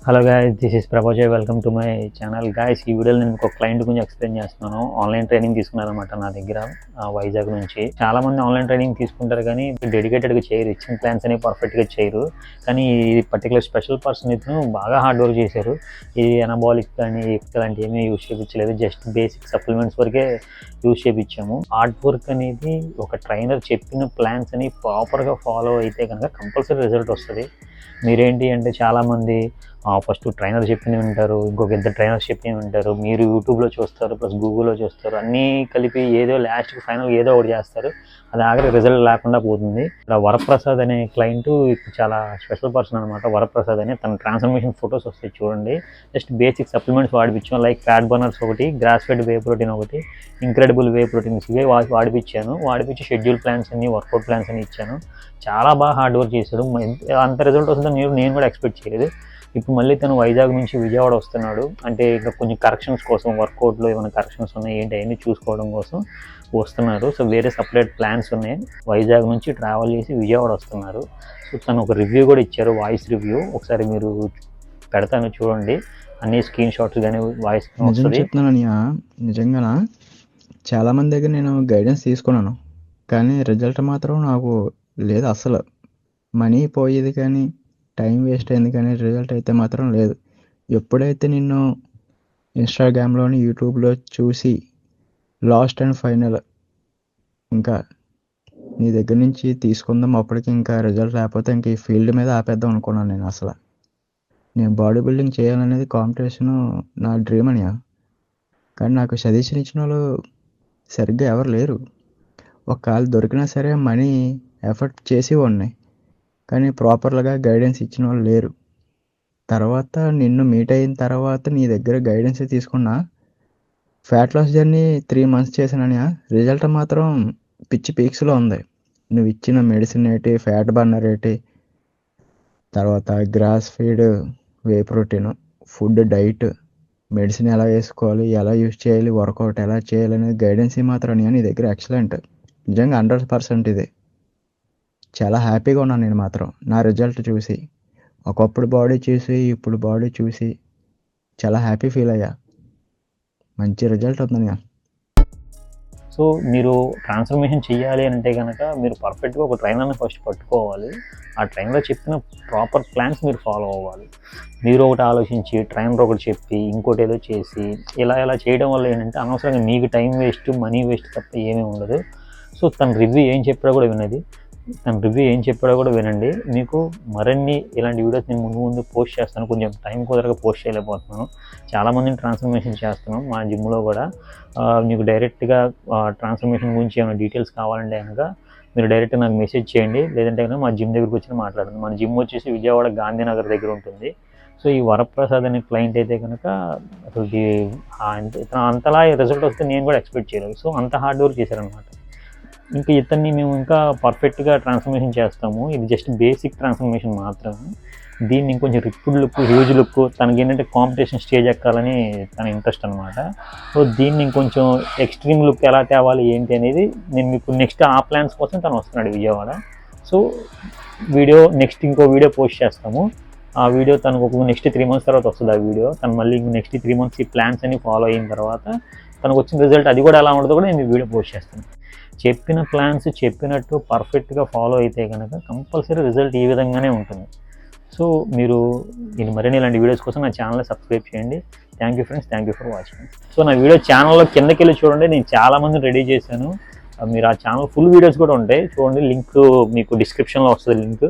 Hello guys, this is Prabhajay. Welcome to my channel. Guys, ఈ వీడియోలో నేను ఒక క్లయింట్ గురించి ఎక్స్ప్లెయిన్ చేస్తున్నాను. ఆన్లైన్ ట్రైనింగ్ తీసుకున్నారనమాట నా దగ్గర, వైజాగ్ నుంచి. చాలా మంది ఆన్లైన్ ట్రైనింగ్ తీసుకుంటారు కానీ డెడికేటెడ్గా చేయరు, ఇచ్చిన ప్లాన్స్ అనేవి పర్ఫెక్ట్గా చేయరు. కానీ ఈ పర్టికులర్ స్పెషల్ పర్సన్ ఇతను బాగా హార్డ్ వర్క్ చేశారు. ఈ ఎనబాలిక్ కానీ అలాంటి ఏమీ యూజ్ చేయించలేదు, జస్ట్ బేసిక్ సప్లిమెంట్స్ వరకే యూజ్ చేయించాము. హార్డ్ వర్క్ అనేది ఒక ట్రైనర్ చెప్పిన ప్లాన్స్ అని ప్రాపర్గా ఫాలో అయితే కనుక కంపల్సరీ రిజల్ట్ వస్తుంది. మీరేంటి అంటే చాలామంది ఫస్ట్ ట్రైనర్ చెప్పినవి వింటారు, ఇంకొక ఇద్దరు ట్రైనర్స్ చెప్పినవి వింటారు, మీరు యూట్యూబ్లో చూస్తారు, ప్లస్ గూగుల్లో చూస్తారు, అన్నీ కలిపి ఏదో లాస్ట్కి ఫైనల్ ఏదో ఒకటి చేస్తారు. అది ఆఖరి రిజల్ట్ లేకుండా పోతుంది. ఇక్కడ వరప్రసాద్ అనే క్లయింట్ చాలా స్పెషల్ పర్సన్ అనమాట. వరప్రసాద్ అని తన ట్రాన్స్ఫర్మేషన్ ఫొటోస్ వస్తాయి చూడండి. జస్ట్ బేసిక్ సప్లిమెంట్స్ వాడిపించాం, లైక్ ఫ్యాట్ బర్నర్స్ ఒకటి, గ్రాస్ ఫెడ్ వే ప్రోటీన్ ఒకటి, ఇంక్రెడిబుల్ వే ప్రోటీన్స్ ఇవే వాడిపించి షెడ్యూల్ ప్లాన్స్ అన్ని, వర్కౌట్ ప్లాన్స్ అని ఇచ్చాను. చాలా బాగా హార్డ్ వర్క్ చేశాడు. అంత రిజల్ట్ వస్తుందని నేను కూడా ఎక్స్పెక్ట్ చేయలేదు. ఇప్పుడు మళ్ళీ తను వైజాగ్ నుంచి విజయవాడ వస్తున్నాడు. అంటే ఇంకా కొంచెం కరెక్షన్స్ కోసం, వర్కౌట్లో ఏమైనా కరెక్షన్స్ ఉన్నాయి ఏంటి అవన్నీ చూసుకోవడం కోసం వస్తున్నారు. సో వేరే సపరేట్ ప్లాన్స్ ఉన్నాయి. వైజాగ్ నుంచి ట్రావెల్ చేసి విజయవాడ వస్తున్నారు. సో తను ఒక రివ్యూ కూడా ఇచ్చారు, వాయిస్ రివ్యూ. ఒకసారి మీరు పెడతాను చూడండి, అన్ని స్క్రీన్ షాట్స్ కానీ వాయిస్ వస్తుంది. చెప్తున్నాను నిజంగా చాలామంది దగ్గర నేను గైడెన్స్ తీసుకున్నాను, కానీ రిజల్ట్ మాత్రం నాకు లేదు. అసలు మనీ పోయేది కానీ టైం వేస్ట్ అయింది, కానీ రిజల్ట్ అయితే మాత్రం లేదు. ఎప్పుడైతే నిన్ను ఇన్స్టాగ్రామ్లోని యూట్యూబ్లో చూసి లాస్ట్ అండ్ ఫైనల్ ఇంకా నీ దగ్గర నుంచి తీసుకుందాం, అప్పటికి ఇంకా రిజల్ట్ లేకపోతే ఇంక ఈ ఫీల్డ్ మీద ఆపేద్దాం అనుకున్నాను నేను. అసలు నేను బాడీ బిల్డింగ్ చేయాలనేది కాంపిటీషను నా డ్రీమ్ అని, కానీ నాకు సజెషన్ ఇచ్చిన వాళ్ళు సరిగ్గా ఎవరు లేరు. ఒకవేళ దొరికినా సరే మనీ ఎఫర్ట్ చేసి ఉన్నాయి, కానీ ప్రాపర్గా గైడెన్స్ ఇచ్చిన వాళ్ళు లేరు. తర్వాత నిన్ను మీట్ అయిన తర్వాత నీ దగ్గర గైడెన్స్ తీసుకున్నా. ఫ్యాట్ లాస్ జర్నీ 3 months చేశానని, రిజల్ట్ మాత్రం పిచ్చి పీక్స్లో ఉంది. నువ్వు ఇచ్చిన మెడిసిన్ ఏంటి, ఫ్యాట్ బర్నర్ ఏంటి, తర్వాత grass fed whey protein, food diet, medicine ఎలా వేసుకోవాలి, ఎలా యూజ్ చేయాలి, వర్కౌట్ ఎలా చేయాలి అనేది గైడెన్స్ మాత్రం నీ దగ్గర ఎక్సలెంట్. నిజంగా 100% ఇది. చాలా హ్యాపీగా ఉన్నాను నేను మాత్రం నా రిజల్ట్ చూసి. ఒకప్పుడు బాడీ చూసి ఇప్పుడు బాడీ చూసి చాలా హ్యాపీ ఫీల్ అయ్యా. మంచి రిజల్ట్ ఉందని. సో మీరు ట్రాన్స్ఫర్మేషన్ చేయాలి అంటే కనుక మీరు పర్ఫెక్ట్గా ఒక ట్రైనర్ని ఫస్ట్ పట్టుకోవాలి. ఆ ట్రైనర్ చెప్పిన ప్రాపర్ ప్లాన్స్ మీరు ఫాలో అవ్వాలి. మీరు ఒకటి ఆలోచించి ట్రైనర్ ఒకటి చెప్పి ఇంకోటి ఏదో చేసి ఇలా చేయడం వల్ల ఏంటంటే అనవసరంగా మీకు టైం వేస్ట్, మనీ వేస్ట్ తప్ప ఏమీ ఉండదు. సో తన రివ్యూ ఏం చెప్పాడో కూడా వినండి. మీకు మరిన్ని ఇలాంటి వీడియోస్ నేను ముందు పోస్ట్ చేస్తాను. కొంచెం టైం కుదరగా పోస్ట్ చేయలేకపోతున్నాను. చాలామందిని ట్రాన్స్ఫర్మేషన్ చేస్తున్నాం మా జిమ్లో కూడా. మీకు డైరెక్ట్గా ట్రాన్స్ఫర్మేషన్ గురించి ఏమైనా డీటెయిల్స్ కావాలంటే కనుక మీరు డైరెక్ట్గా నాకు మెసేజ్ చేయండి, లేదంటే కనుక మా జిమ్ దగ్గరికి వచ్చి మాట్లాడండి. మన జిమ్ వచ్చేసి విజయవాడ గాంధీనగర్ దగ్గర ఉంటుంది. సో ఈ వరప్రసాద్ అనే క్లయింట్ అయితే కనుక అసలు అంతలా రిజల్ట్ వస్తే నేను కూడా ఎక్స్పెక్ట్ చేయలేదు. సో అంత హార్డ్ వర్క్ చేశారనమాట. ఇంకా ఇతన్ని మేము ఇంకా పర్ఫెక్ట్గా ట్రాన్స్ఫర్మేషన్ చేస్తాము. ఇది జస్ట్ బేసిక్ ట్రాన్స్ఫర్మేషన్ మాత్రమే. దీన్ని ఇంకొంచెం రిప్పుడ్ లుక్, హ్యూజ్ లుక్, తనకి ఏంటంటే కాంపిటీషన్ స్టేజ్ ఎక్కాలని తన ఇంట్రెస్ట్ అనమాట. సో దీన్ని ఇంకొంచెం ఎక్స్ట్రీమ్ లుక్ ఎలా తేవాలి ఏంటి అనేది నేను మీకు నెక్స్ట్ ఆ ప్లాన్స్ కోసం తను వస్తున్నాడు విజయవాడ. సో ఇంకో వీడియో పోస్ట్ చేస్తాము. ఆ వీడియో తనకు ఒక నెక్స్ట్ 3 months తర్వాత వస్తుంది. ఆ వీడియో తను మళ్ళీ నెక్స్ట్ 3 months ఈ ప్లాన్స్ అన్ని ఫాలో అయిన తర్వాత తనకు వచ్చిన రిజల్ట్ అది కూడా ఎలా ఉంటుందో కూడా నేను వీడియో పోస్ట్ చేస్తాను. చెప్పిన ప్లాన్స్ చెప్పినట్టు పర్ఫెక్ట్గా ఫాలో అయితే కనుక కంపల్సరీ రిజల్ట్ ఈ విధంగానే ఉంటుంది. సో మీరు మరిన్ని ఇలాంటి వీడియోస్ కోసం నా ఛానల్ని సబ్స్క్రైబ్ చేయండి. Thank you friends, thank you for watching. So నా వీడియో ఛానల్లో కిందకి వెళ్ళి చూడండి, నేను చాలామంది రెడీ చేశాను. మీరు ఆ ఛానల్ ఫుల్ వీడియోస్ కూడా ఉంటాయి చూడండి. లింక్ మీకు డిస్క్రిప్షన్లో వస్తుంది లింక్.